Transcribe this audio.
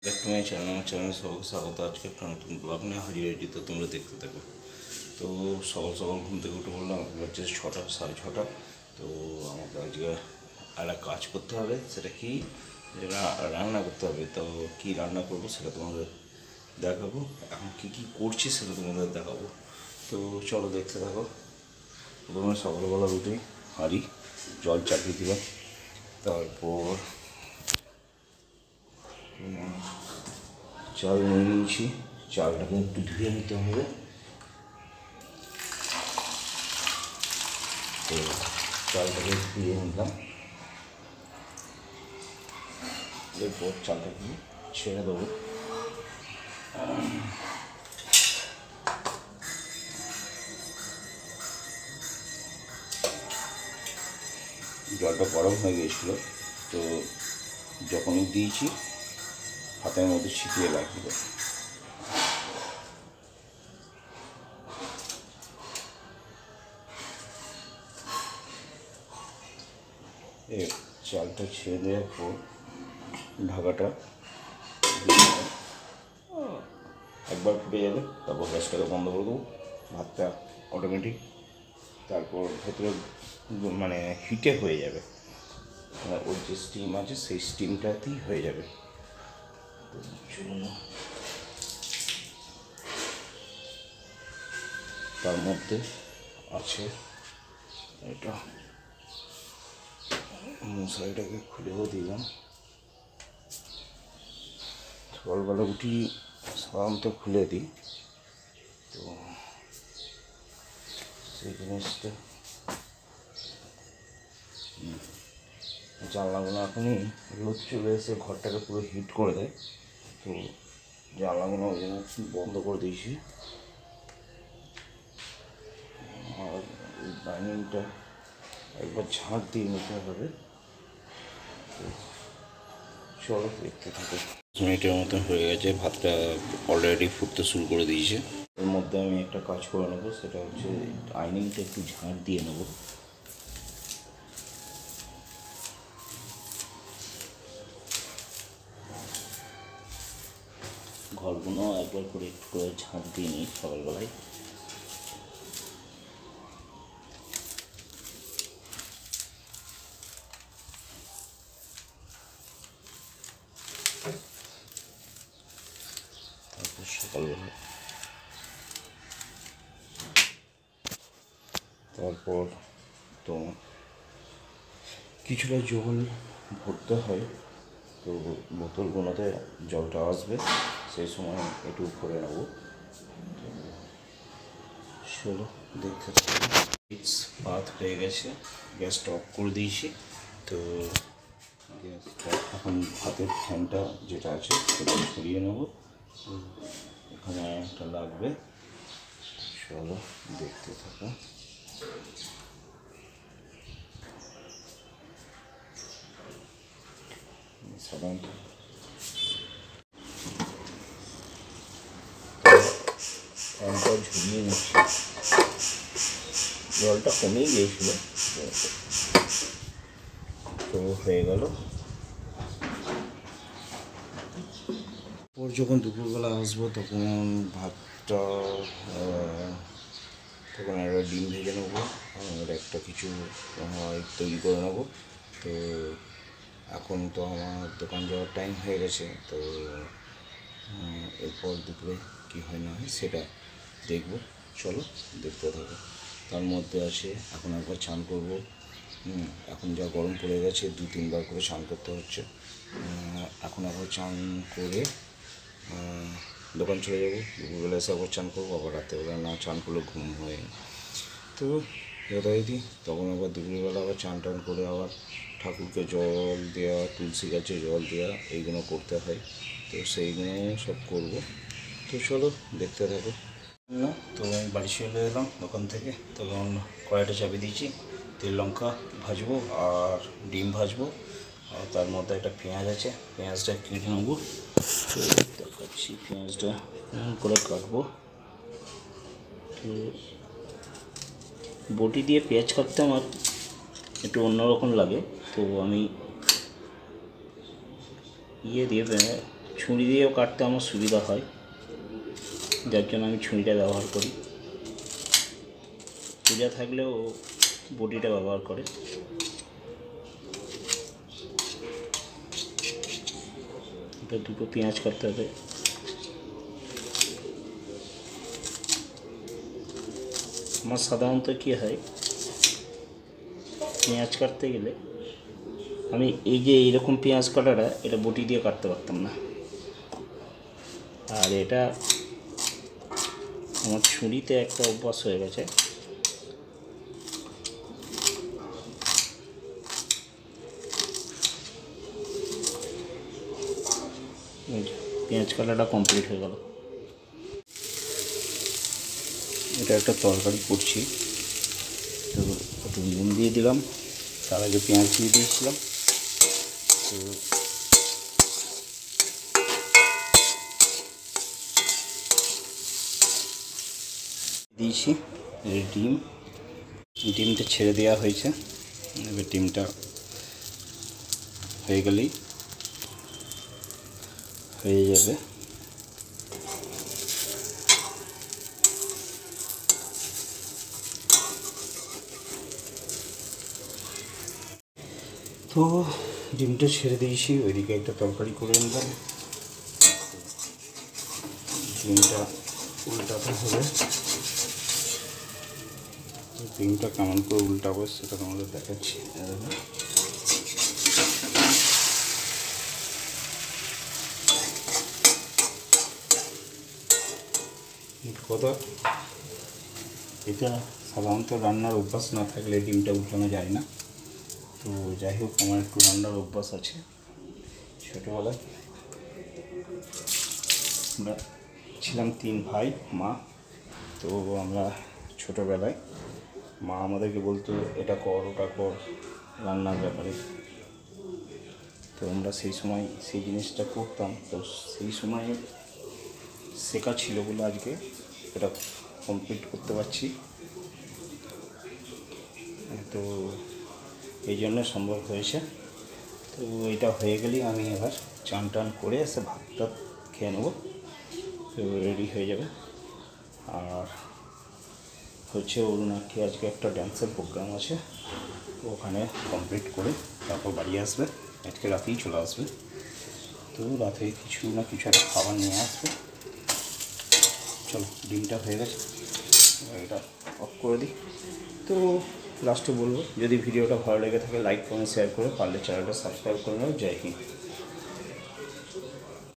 Back to my channel. আমার চ্যানেলে সবাইকে স্বাগত। আজকে একটা নতুন ব্লগ নিয়ে হাজির হয়েছি, তো তোমরা দেখতে থাকো। তো সকাল সকাল ঘুম থেকে উঠে বললাম হচ্ছে 6টা 6:30। তো আমাকে আজকে একটা কাজ করতে হবে, সেটা কি রান্না করতে হবে। তো কী রান্না করবো সেটা তোমাদের দেখাবো, এখন কী কী করছি সেটা তোমাদের দেখাবো। তো চলো দেখতে থাকো। প্রথমে সকালবেলা উঠে হাঁড়ি জল চাপিয়ে দিলাম, তারপর চাল নিয়ে নিয়েছি। চালটাকে একটু ধুয়ে নিতে হবে। তো চালটাকে ধুয়ে নিলাম, এরপর চালটাকে ছেড়ে দেবো। জলটা গরম হয়ে গিয়েছিলো, তো যখনই দিয়েছি হাতের মধ্যে ছিটিয়ে লাগছিল। চালটা ছেড়ে দেওয়ার পর ঢাকাটা একবার ফুটে যাবে, তারপর গ্যাসটাকে বন্ধ করে দেবো। ভাতটা অটোমেটিক তারপর ভেতরে মানে হিটে হয়ে যাবে, ওর যে স্টিম আছে সেই স্টিমটাতেই হয়ে যাবে। তার মধ্যে আছে এটা, মশলাটাকে খুলেও দিলাম। সকালবেলা উঠি সাধারণত খুলে দিই, তো সেই জিনিসটা জানলাগুলো এখনই রোদ চলে এসে ঘরটাকে পুরো হিট করে দেয়, তো জানলাগুলো ওই জন্য বন্ধ করে দিয়েছি। আর ডাইনিংটা একবার ঝাঁট দিয়ে নিতে হবে। চলো দেখতে থাকো। 5 মিনিটের মতো হয়ে গেছে, ভাতটা অলরেডি ফুটতে শুরু করে দিয়েছে। এর মধ্যে আমি একটা কাজ করে নেবো, সেটা হচ্ছে ডাইনিংটা একটু ঝাঁট দিয়ে নেবো। ঘরগুলো একবার করে একটু করে ঝাঁট দিয়ে নিই সকালবেলায়। তারপর সকালবেলা তারপর তো কিছুটা জল ভরতে হয়, তো বোতলগুলোতে জলটা আসবে, সেই সময় একটু করে নেবো। চলো দেখতে থাকবো। ভাত হয়ে গেছে, গ্যাসটা অফ করে দিয়েছি। তো গ্যাসটা এখন ভাতের ফ্যানটা যেটা আছে সেটা সরিয়ে নেবো, এখানে একটা লাগবে। চলো দেখতে থাকো। সাধারণত ফ্যানটা ঝুলিয়ে নিচ্ছি, জলটা কমেই গিয়েছিল, তো হয়ে গেল। পর যখন দুপুরবেলা আসবো তখন ভাতটা তখন একটা ডিম ভেজে নেবো, আর একটা কিছু তৈরি করে নেবো। তো এখন তো আমার দোকান যাওয়ার টাইম হয়ে গেছে, তো এরপর দুপুরে কী হয় না হয় সেটা দেখবো। চলো দেখতে থাকো। তার মধ্যে আছে এখন একবার চান করবো। এখন যা গরম পড়ে গেছে 2-3 বার করে চান করতে হচ্ছে। এখন একবার চান করে দোকান চলে যাবো। দুপুরবেলা এসে আবার চান করবো, আবার রাত্রেবেলা না চান করলে ঘুম হয়। তো যথারীতি তখন আবার দুপুরবেলা আবার চান টান করে আবার ঠাকুরকে জল দেওয়া, তুলসী গাছে জল দেওয়া, এইগুলো করতে হয়। তো সেইগুলো সব করবো। তো চলো দেখতে থাকো। না তো আমি বাড়ি চলে এলাম দোকান থেকে, তখন কড়াইটা চাপিয়ে দিয়েছি, তেল লঙ্কা ভাজবো আর ডিম ভাজবো। আর তার মধ্যে একটা পেঁয়াজ আছে, পেঁয়াজটা কেটে নেবো। তো দেখাচ্ছি পেঁয়াজটা করে কাটবো। তো বটি দিয়ে পেঁয়াজ কাটতে আমার একটু অন্যরকম লাগে, তো আমি দিয়ে ছুরি দিয়েও কাটতে আমার সুবিধা হয়, যার জন্য আমি ছুরিটা ব্যবহার করি। পূজা থাকলেও বটিটা ব্যবহার করে। এটা দুটো পেঁয়াজ কাটতে হবে। আমার সাধারণত কী হয়, পেঁয়াজ কাটতে গেলে আমি এই যে এইরকম পেঁয়াজ কাটাটা এটা বটি দিয়ে কাটতে পারতাম না, আর এটা আমার ছুরিতে একটা অভ্যাস হয়ে গেছে। পেঁয়াজ কাটাটা কমপ্লিট হয়ে গেল। এটা একটা তরকারি করছি, তো একটু নুন দিয়ে দিলাম, তার আগে পেঁয়াজ দিয়ে দিয়েছিলাম। তো দিয়েছি ডিমটা ছেড়ে দেওয়া হয়েছে। এবার ডিমটা হয়ে গেলেই হয়ে যাবে। তো ডিমটা ছেড়ে দিয়েছি, ওইদিকে একটা তরকারি করে নিলাম। ডিমটা উল্টাতে হবে, ডিমটা কেমন করে উল্টাবো সেটা তোমাদের দেখাচ্ছি। কথা, এটা সাধারণত রান্নার অভ্যাস না থাকলে ডিমটা উল্টানো যায় না। তো যাই হোক, আমার একটু রান্নার অভ্যাস আছে ছোটোবেলায়। আমরা ছিলাম 3 ভাই মা। তো আমরা ছোটোবেলায় মা আমাদেরকে বলতো এটা কর ওটা কর রান্নার ব্যাপারে। তো আমরা সেই সময় সেই জিনিসটা করতাম। তো সেই সময় শেখা ছিল বলে আজকে এটা কমপ্লিট করতে পারছি। তো এই জন্য সম্ভব হয়েছে। তো এটা হয়ে গেলেই আমি এবার চান টান করে এসে ভাতটা খেয়ে নেবো, তো রেডি হয়ে যাবে। আর হচ্ছে অরুণাক্ষী আজকে একটা ড্যান্সের প্রোগ্রাম আছে, ওখানে কমপ্লিট করে তারপর বাড়ি আসবে। আজকে রাতেই চলে আসবে। তো রাতে কিছু না কিছু একটা খাবার নিয়ে আসবে। চলো, ডিমটা হয়ে গেছে, এটা অফ করে দিই। তো লাস্টে বলবো, যদি ভিডিওটা ভালো লেগে থাকে লাইক কমেন্ট শেয়ার করে, পারলে চ্যানেলটা সাবস্ক্রাইব করে নাও। জয় হিন্দ।